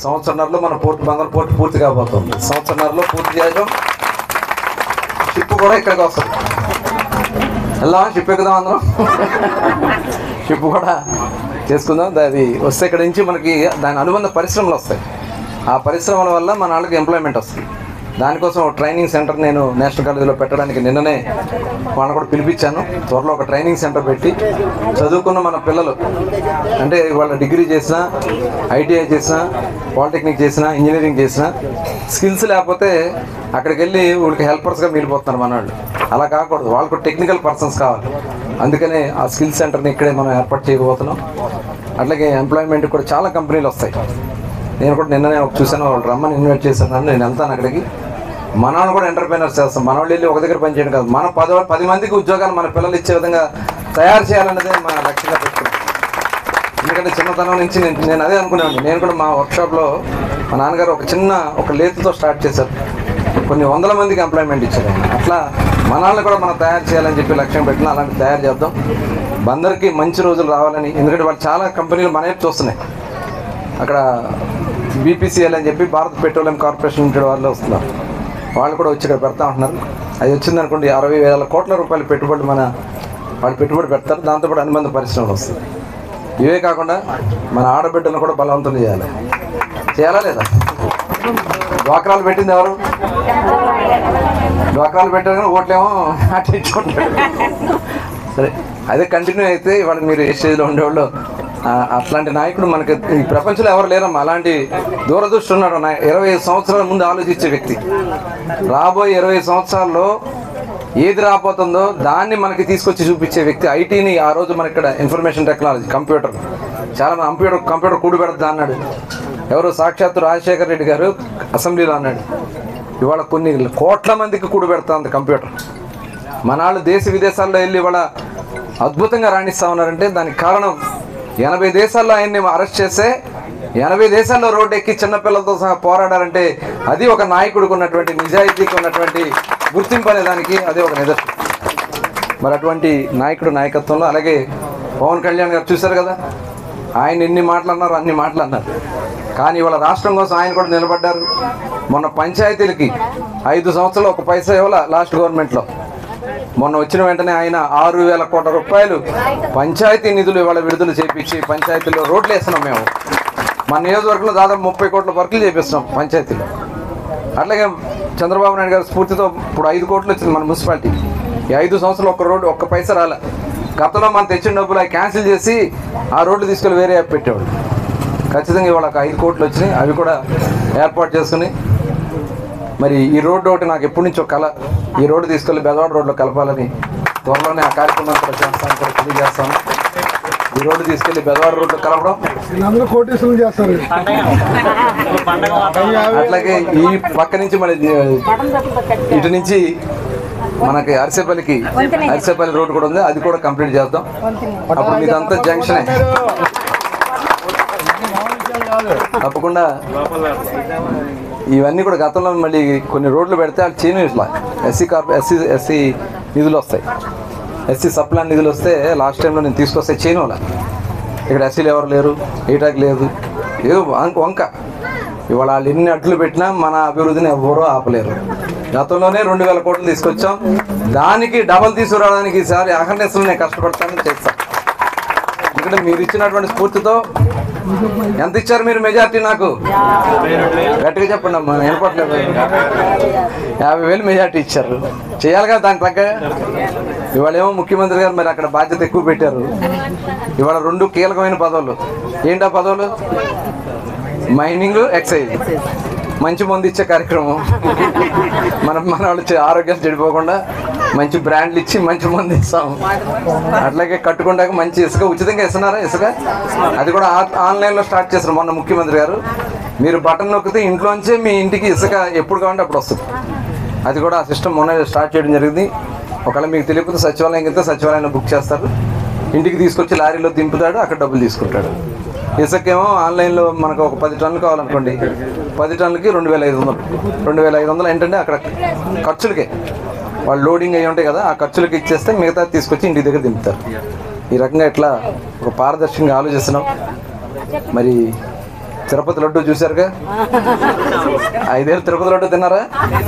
సంవత్సరంలో మన బంగారు పోర్టు పూర్తి కాబోతుంది. సంవత్సరంలో పూర్తి చేయడం. షిప్ కూడా ఇక్కడికి వస్తుంది. వెళ్దాం, షిప్ ఎక్కుదాం అందరం. షిప్ కూడా చేసుకుందాం. అది వస్తే ఇక్కడ నుంచి మనకి దాని అనుబంధ పరిశ్రమలు వస్తాయి. ఆ పరిశ్రమల వల్ల మన వాళ్ళకి ఎంప్లాయ్మెంట్ వస్తుంది. దానికోసం ఒక ట్రైనింగ్ సెంటర్ నేను నేషనల్ కాలేజీలో పెట్టడానికి నిన్ననే వాళ్ళని కూడా పిలిపించాను. త్వరలో ఒక ట్రైనింగ్ సెంటర్ పెట్టి చదువుకున్న మన పిల్లలు అంటే వాళ్ళ డిగ్రీ చేసినా, ఐటీఐ చేసినా, పాలిటెక్నిక్ చేసినా, ఇంజనీరింగ్ చేసినా స్కిల్స్ లేకపోతే అక్కడికి వెళ్ళి వాళ్ళకి హెల్పర్స్గా మిగిలిపోతున్నారు మన వాళ్ళు. అలా కాకూడదు, వాళ్ళకు టెక్నికల్ పర్సన్స్ కావాలి. అందుకనే ఆ స్కిల్ సెంటర్ని ఇక్కడే మనం ఏర్పాటు చేయబోతున్నాం. అట్లాగే ఎంప్లాయ్మెంట్ కూడా చాలా కంపెనీలు వస్తాయి. నేను కూడా నిన్ననే చూసాను, వాళ్ళు రమ్మని ఇన్వైట్ చేశాను. నేను వెళ్తాను అక్కడికి. మన వాళ్ళు కూడా ఎంటర్ప్రైనర్స్ చేస్తాం. మన వాళ్ళు వెళ్ళి ఒక దగ్గర పనిచేయడం కాదు, మన 10 మందికి ఉద్యోగాలు మన పిల్లలు ఇచ్చే విధంగా తయారు చేయాలన్నదే మన లక్ష్యంగా పెట్టుకున్నాం. ఎందుకంటే చిన్నతనం నుంచి నేను అదే అనుకునేవాడిని. నేను కూడా మా వర్క్షాప్లో మా నాన్నగారు ఒక లేతుతో స్టార్ట్ చేశారు. కొన్ని 100 మందికి ఎంప్లాయ్మెంట్ ఇచ్చారు. అట్లా మన వాళ్ళని కూడా మనం తయారు చేయాలని చెప్పి లక్ష్యం పెట్టినా అలాంటి తయారు చేద్దాం. అందరికీ మంచి రోజులు రావాలని. ఎందుకంటే వాళ్ళు చాలా కంపెనీలు మన వైపు చూస్తున్నాయి. అక్కడ బీపీసీఎల్ అని చెప్పి భారత్ పెట్రోలియం కార్పొరేషన్ లిమిటెడ్ వాళ్ళు వస్తున్నారు. వాళ్ళు కూడా వచ్చి ఇక్కడ పెడతా ఉంటున్నారు. అది వచ్చిందనుకోండి 60,000 కోట్ల రూపాయల పెట్టుబడి వాళ్ళు పెట్టుబడి పెడతారు. దాంతోపాటు అనుబంధ పరిశ్రమలు వస్తాయి. ఇవే కాకుండా మన ఆడబిడ్డలను కూడా బలవంతం చేయాలా లేదా? డ్వాక్రాలు పెట్టింది ఎవరు? డ్వాక్రాలు పెట్టారు కానీ ఓట్లేమో అట్లా ఇచ్చుకుంటారు. సరే, అదే కంటిన్యూ అయితే ఇవాళ మీరు ఏ స్టేజ్లో ఉండేవాళ్ళు అట్లాంటి నాయకుడు మనకి ఈ ప్రపంచంలో ఎవరు లేరమ్మా. అలాంటి దూరదృష్టి ఉన్నాడు. 25 సంవత్సరాల ముందు ఆలోచించే వ్యక్తి. రాబోయే 20 సంవత్సరాల్లో ఏది రాబోతుందో దాన్ని మనకి తీసుకొచ్చి చూపించే వ్యక్తి. ఐటీని ఆ రోజు మన ఇక్కడ ఇన్ఫర్మేషన్ టెక్నాలజీ, కంప్యూటర్, చాలా కంప్యూటర్ కూడిపెడతా అన్నాడు. ఎవరు? సాక్షాత్తు రాజశేఖర్ రెడ్డి గారు అసెంబ్లీలో అన్నాడు. ఇవాళ కొన్ని కోట్ల మందికి కూడిపెడతా ఉంది కంప్యూటర్. మన వాళ్ళు దేశ విదేశాల్లో వెళ్ళి ఇవాళ అద్భుతంగా రాణిస్తూ ఉన్నారంటే దానికి కారణం 80 దేశాల్లో ఆయన్ని అరెస్ట్ చేస్తే 80 దేశాల్లో రోడ్డు ఎక్కి చిన్నపిల్లలతో సహా పోరాడారంటే అది ఒక నాయకుడికి ఉన్నటువంటి నిజాయితీకి ఉన్నటువంటి గుర్తింపు అనేదానికి అదే ఒక నిదర్శనం. మరి అటువంటి నాయకుడు నాయకత్వంలో అలాగే పవన్ కళ్యాణ్ గారు చూశారు కదా, ఆయన ఎన్ని మాటలన్నారు, అన్ని మాటలన్నారు. కానీ ఇవాళ రాష్ట్రం కోసం ఆయన కూడా నిలబడ్డారు. మొన్న పంచాయతీలకి 5 సంవత్సరాలు ఒక పైసా ఇవ్వాల లాస్ట్ గవర్నమెంట్లో. మొన్న వచ్చిన వెంటనే ఆయన 6,000 కోట్ల రూపాయలు పంచాయతీ నిధులు ఇవాళ విడుదల చేయించి పంచాయతీల్లో రోడ్లు వేస్తున్నాం. మేము మన నియోజకవర్గంలో దాదాపు 30 కోట్ల వర్కులు చేపిస్తున్నాం పంచాయతీలో. అట్లాగే చంద్రబాబు నాయుడు గారి స్ఫూర్తితో ఇప్పుడు 5 కోట్లు వచ్చింది మన మున్సిపాలిటీ. ఈ 5 సంవత్సరాలు ఒక్క రోడ్డు ఒక్క పైసా రాలే. గతంలో మనం తెచ్చిన డబ్బులు అవి క్యాన్సిల్ చేసి ఆ రోడ్లు తీసుకెళ్ళి వేరే యాప్ పెట్టేవాళ్ళు. ఖచ్చితంగా ఇవాళ ఒక 5 కోట్లు వచ్చినాయి. అవి కూడా ఏర్పాటు చేసుకుని మరి ఈ రోడ్డు ఒకటి నాకు ఎప్పటి నుంచో కళ. ఈ రోడ్డు తీసుకెళ్ళి బెదవాడ రోడ్లో కలపాలని త్వరలోనే ఆ కార్యక్రమం కూడా చేస్తాను, కూడా తెలియజేస్తాను. ఈ రోడ్డు తీసుకెళ్ళి బెదవాడ రోడ్లో కలపడం. అట్లాగే ఈ పక్క నుంచి మన ఇటు నుంచి మనకి అరిసేపల్లి రోడ్డు కూడా ఉంది. అది కూడా కంప్లీట్ చేద్దాం. అప్పుడు మీదంతా జంక్షనే. తప్పకుండా ఇవన్నీ కూడా గతంలో మళ్ళీ కొన్ని రోడ్లు పెడితే వాళ్ళు చేయను. ఇట్లా ఎస్సీ నిధులు వస్తాయి, ఎస్సీ సప్లాన్ నిధులు వస్తే లాస్ట్ టైంలో నేను తీసుకొస్తే చేయను. అలా ఇక్కడ ఎస్సీలు ఎవరు లేరు, ఏటాక్ లేదు, ఏదో వంక. ఇవాళ వాళ్ళు ఎన్ని అడ్లు పెట్టినా మన అభివృద్ధిని ఎవరూ ఆపలేరు. గతంలోనే 2,000 కోట్లు తీసుకొచ్చాం. దానికి డబల్ తీసుకురావడానికి ఈసారి అహర్నిశలు నేను కష్టపడతానని చేస్తాను. ఎందుకంటే మీరు ఇచ్చినటువంటి స్ఫూర్తితో ఎంత ఇచ్చారు మీరు మెజార్టీ? నాకు గట్టిగా చెప్పండి అమ్మా, వినపట్లేదు. 50,000 మెజార్టీ ఇచ్చారు. చేయాలి కదా దానికి తగ్గ. ఇవాళ ఏమో ముఖ్యమంత్రి గారు మరి అక్కడ బాధ్యత ఎక్కువ పెట్టారు. ఇవాళ 2 కీలకమైన పదవులు. ఏంటా పదవులు? Mining, excise. మంచి మందు ఇచ్చే కార్యక్రమం. మన వాళ్ళు ఆరోగ్యాలు చెడిపోకుండా మంచి బ్రాండ్లు ఇచ్చి మంచి మందు ఇస్తాం. అట్లాగే కట్టుకుంటాక మంచి ఇసుక ఉచితంగా ఇస్తున్నారా? ఇసుక అది కూడా ఆన్లైన్లో స్టార్ట్ చేస్తారు మొన్న ముఖ్యమంత్రి గారు. మీరు బటన్ నొక్కితే ఇంట్లోంచే మీ ఇంటికి ఇసుక ఎప్పుడు కావాలంటే అప్పుడు వస్తుంది. అది కూడా ఆ సిస్టమ్ మొన్న స్టార్ట్ చేయడం జరిగింది. ఒకవేళ మీకు తెలియకపోతే సచివాలయం కింద సచివాలయంలో బుక్ చేస్తారు. ఇంటికి తీసుకొచ్చి లారీలో దింపుతాడు, అక్కడ డబ్బులు తీసుకుంటాడు. ఇసుకేమో ఆన్లైన్లో మనకు ఒక 10 టన్నులు కావాలనుకోండి, 10 టన్నులకి 2,500. 2,500 ఏంటంటే అక్కడ ఖర్చులకే వాళ్ళు లోడింగ్ అయ్యి ఉంటాయి కదా, ఆ ఖర్చులకి ఇచ్చేస్తే మిగతా తీసుకొచ్చి ఇంటి దగ్గర దింపుతారు. ఈ రకంగా ఇట్లా ఒక పారదర్శకంగా ఆలోచిస్తున్నాం. మరి తిరుపతి లడ్డు చూశారుగా, 5 ఏళ్ళు తిరుపతి లడ్డు తిన్నారా?